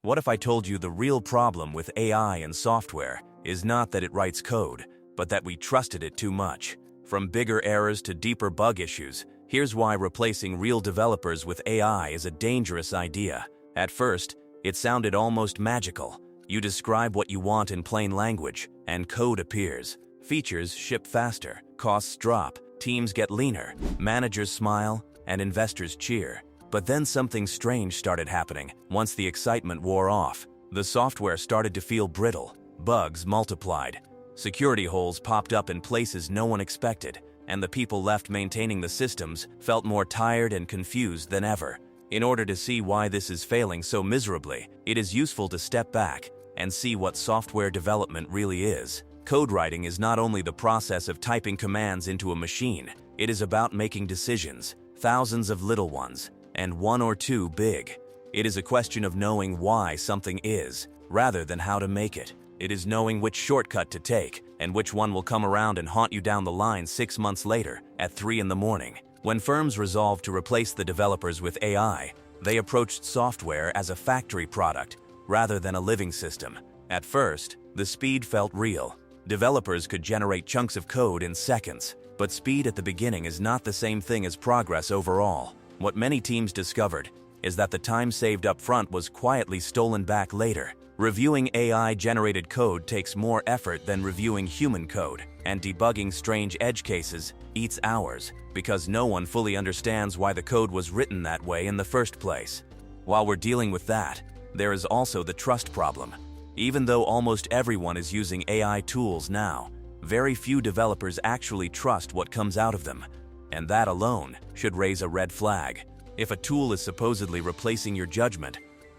What if I told you the real problem with AI and software is not that it writes code, but that we trusted it too much? From bigger errors to deeper bug issues, here's why replacing real developers with AI is a dangerous idea. At first, it sounded almost magical. You describe what you want in plain language, and code appears. Features ship faster, costs drop, teams get leaner, managers smile, and investors cheer. But then something strange started happening. Once the excitement wore off, the software started to feel brittle. Bugs multiplied. Security holes popped up in places no one expected, and the people left maintaining the systems felt more tired and confused than ever. In order to see why this is failing so miserably, it is useful to step back and see what software development really is. Code writing is not only the process of typing commands into a machine, it is about making decisions, thousands of little ones, and one or two big. It is a question of knowing why something is, rather than how to make it. It is knowing which shortcut to take, and which one will come around and haunt you down the line 6 months later, at 3 in the morning. When firms resolved to replace the developers with AI, they approached software as a factory product, rather than a living system. At first, the speed felt real. Developers could generate chunks of code in seconds, but speed at the beginning is not the same thing as progress overall. What many teams discovered is that the time saved up front was quietly stolen back later. Reviewing AI-generated code takes more effort than reviewing human code, and debugging strange edge cases eats hours because no one fully understands why the code was written that way in the first place. While we're dealing with that, there is also the trust problem. Even though almost everyone is using AI tools now, very few developers actually trust what comes out of them. And that alone should raise a red flag. If a tool is supposedly replacing your judgment,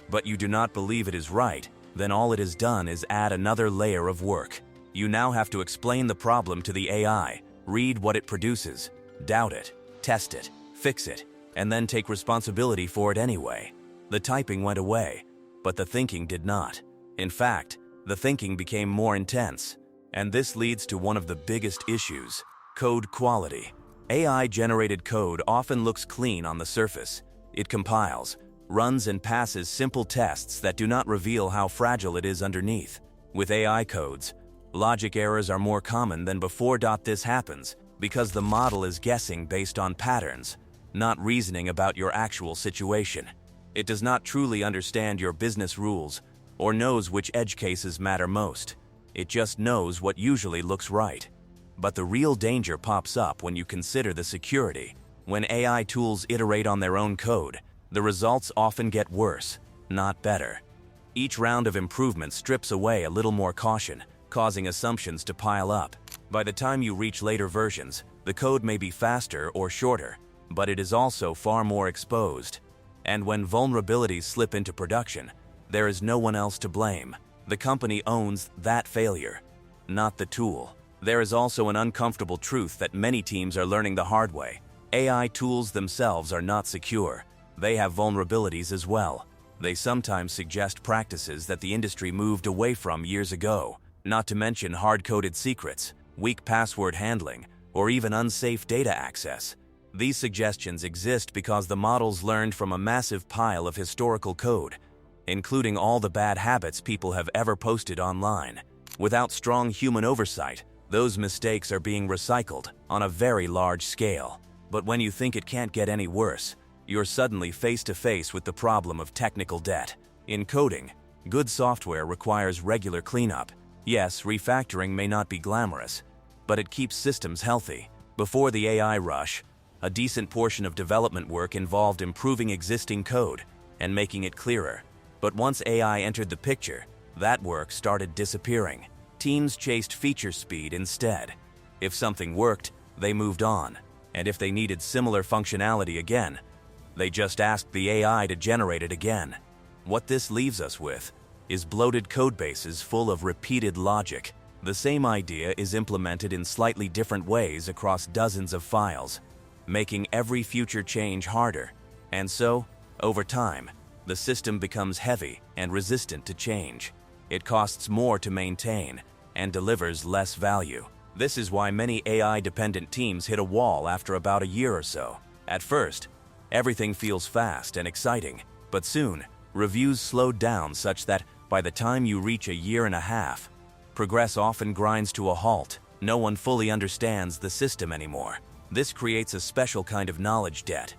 but you do not believe it is right, then all it has done is add another layer of work. You now have to explain the problem to the AI, read what it produces, doubt it, test it, fix it, and then take responsibility for it anyway. The typing went away, but the thinking did not. In fact, the thinking became more intense. And this leads to one of the biggest issues: code quality. AI-generated code often looks clean on the surface. It compiles, runs and passes simple tests that do not reveal how fragile it is underneath. With AI codes, logic errors are more common than before. This happens because the model is guessing based on patterns, not reasoning about your actual situation. It does not truly understand your business rules or knows which edge cases matter most. It just knows what usually looks right. But the real danger pops up when you consider the security. When AI tools iterate on their own code, the results often get worse, not better. Each round of improvement strips away a little more caution, causing assumptions to pile up. By the time you reach later versions, the code may be faster or shorter, but it is also far more exposed. And when vulnerabilities slip into production, there is no one else to blame. The company owns that failure, not the tool. There is also an uncomfortable truth that many teams are learning the hard way. AI tools themselves are not secure. They have vulnerabilities as well. They sometimes suggest practices that the industry moved away from years ago, not to mention hard-coded secrets, weak password handling, or even unsafe data access. These suggestions exist because the models learned from a massive pile of historical code, including all the bad habits people have ever posted online. Without strong human oversight, those mistakes are being recycled on a very large scale. But when you think it can't get any worse, you're suddenly face to face with the problem of technical debt. In coding, good software requires regular cleanup. Yes, refactoring may not be glamorous, but it keeps systems healthy. Before the AI rush, a decent portion of development work involved improving existing code and making it clearer. But once AI entered the picture, that work started disappearing. Teams chased feature speed instead. If something worked, they moved on. And if they needed similar functionality again, they just asked the AI to generate it again. What this leaves us with is bloated codebases full of repeated logic. The same idea is implemented in slightly different ways across dozens of files, making every future change harder. And so, over time, the system becomes heavy and resistant to change. It costs more to maintain and delivers less value. This is why many AI-dependent teams hit a wall after about a year or so. At first, everything feels fast and exciting, but soon, Reviews slowed down such that, by the time you reach a year and a half, progress often grinds to a halt. No one fully understands the system anymore. This creates a special kind of knowledge debt.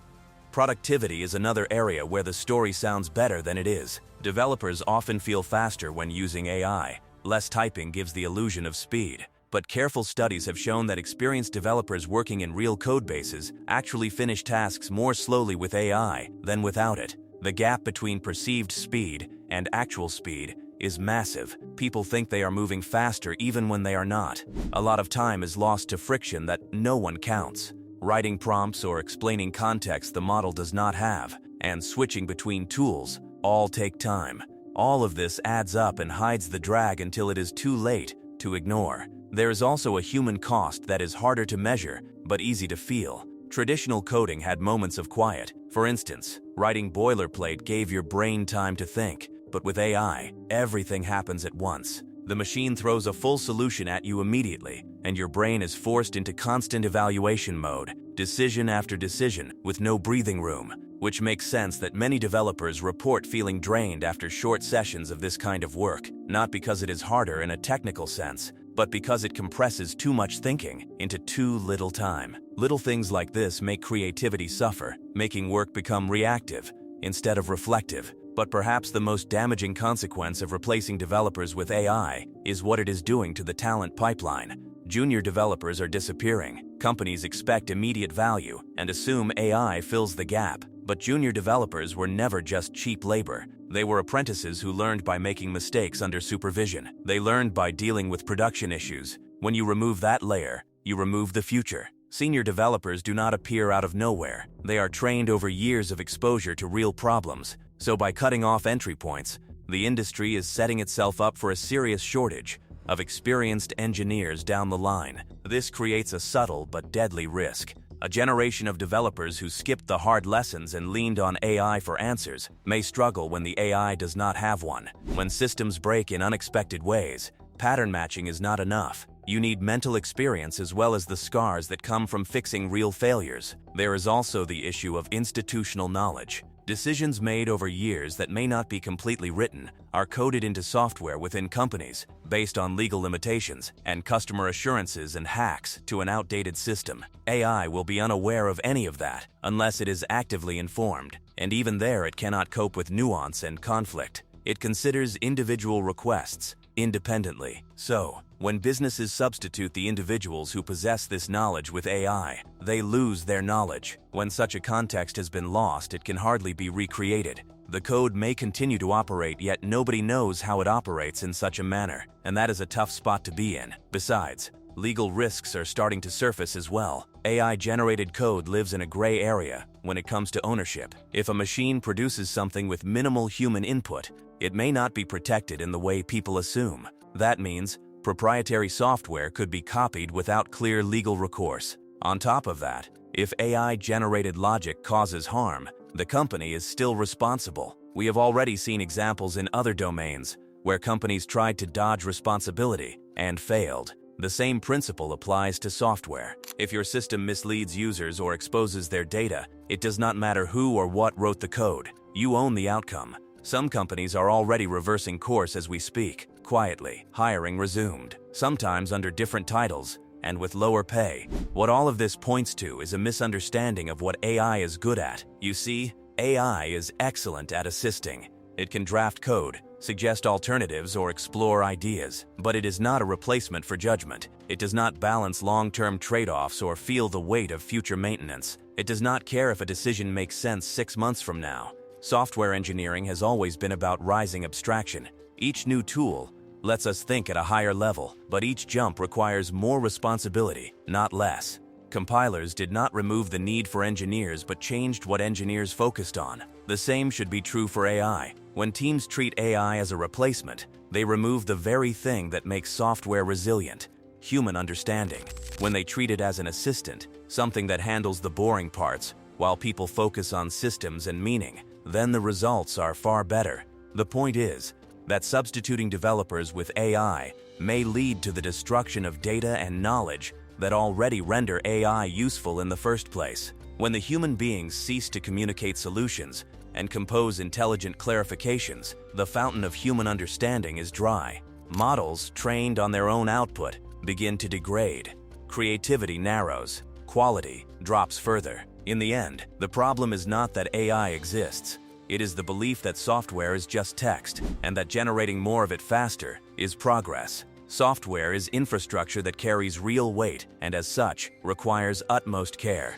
Productivity is another area where the story sounds better than it is. Developers often feel faster when using AI. Less typing gives the illusion of speed. But careful studies have shown that experienced developers working in real code bases actually finish tasks more slowly with AI than without it. The gap between perceived speed and actual speed is massive. People think they are moving faster even when they are not. A lot of time is lost to friction that no one counts. Writing prompts or explaining context the model does not have, and switching between tools all take time. All of this adds up and hides the drag until it is too late to ignore. There is also a human cost that is harder to measure, but easy to feel. Traditional coding had moments of quiet. For instance, writing boilerplate gave your brain time to think, but with AI, everything happens at once. The machine throws a full solution at you immediately, and your brain is forced into constant evaluation mode, decision after decision, with no breathing room, which makes sense that many developers report feeling drained after short sessions of this kind of work, not because it is harder in a technical sense, but because it compresses too much thinking into too little time. Little things like this make creativity suffer, making work become reactive instead of reflective. But perhaps the most damaging consequence of replacing developers with AI is what it is doing to the talent pipeline. Junior developers are disappearing. Companies expect immediate value and assume AI fills the gap. But junior developers were never just cheap labor. They were apprentices who learned by making mistakes under supervision. They learned by dealing with production issues. When you remove that layer, you remove the future. Senior developers do not appear out of nowhere. They are trained over years of exposure to real problems. So by cutting off entry points, the industry is setting itself up for a serious shortage of experienced engineers down the line. This creates a subtle but deadly risk. A generation of developers who skipped the hard lessons and leaned on AI for answers may struggle when the AI does not have one. When systems break in unexpected ways, pattern matching is not enough. You need mental experience as well as the scars that come from fixing real failures. There is also the issue of institutional knowledge. Decisions made over years that may not be completely written are coded into software within companies based on legal limitations and customer assurances and hacks to an outdated system. AI will be unaware of any of that unless it is actively informed, and even there it cannot cope with nuance and conflict. It considers individual requests independently. So, when businesses substitute the individuals who possess this knowledge with AI, they lose their knowledge. When such a context has been lost, it can hardly be recreated. The code may continue to operate, yet nobody knows how it operates in such a manner, and that is a tough spot to be in. Besides, legal risks are starting to surface as well. AI-generated code lives in a gray area when it comes to ownership. If a machine produces something with minimal human input, it may not be protected in the way people assume. That means proprietary software could be copied without clear legal recourse. On top of that, if AI-generated logic causes harm, the company is still responsible. We have already seen examples in other domains where companies tried to dodge responsibility and failed. The same principle applies to software. If your system misleads users or exposes their data, it does not matter who or what wrote the code. You own the outcome. Some companies are already reversing course as we speak. Quietly, hiring resumed, sometimes under different titles and with lower pay. What all of this points to is a misunderstanding of what AI is good at. You see, AI is excellent at assisting. It can draft code, suggest alternatives, or explore ideas, but it is not a replacement for judgment. It does not balance long-term trade-offs or feel the weight of future maintenance. It does not care if a decision makes sense 6 months from now. Software engineering has always been about rising abstraction. Each new tool lets us think at a higher level, but each jump requires more responsibility, not less. Compilers did not remove the need for engineers but changed what engineers focused on. The same should be true for AI. When teams treat AI as a replacement, they remove the very thing that makes software resilient: human understanding. When they treat it as an assistant, something that handles the boring parts, while people focus on systems and meaning, then the results are far better. The point is that substituting developers with AI may lead to the destruction of data and knowledge that already render AI useful in the first place. When the human beings cease to communicate solutions, and compose intelligent clarifications, the fountain of human understanding is dry. Models, trained on their own output, begin to degrade. Creativity narrows. Quality drops further. In the end, the problem is not that AI exists. It is the belief that software is just text, and that generating more of it faster is progress. Software is infrastructure that carries real weight and, as such, requires utmost care.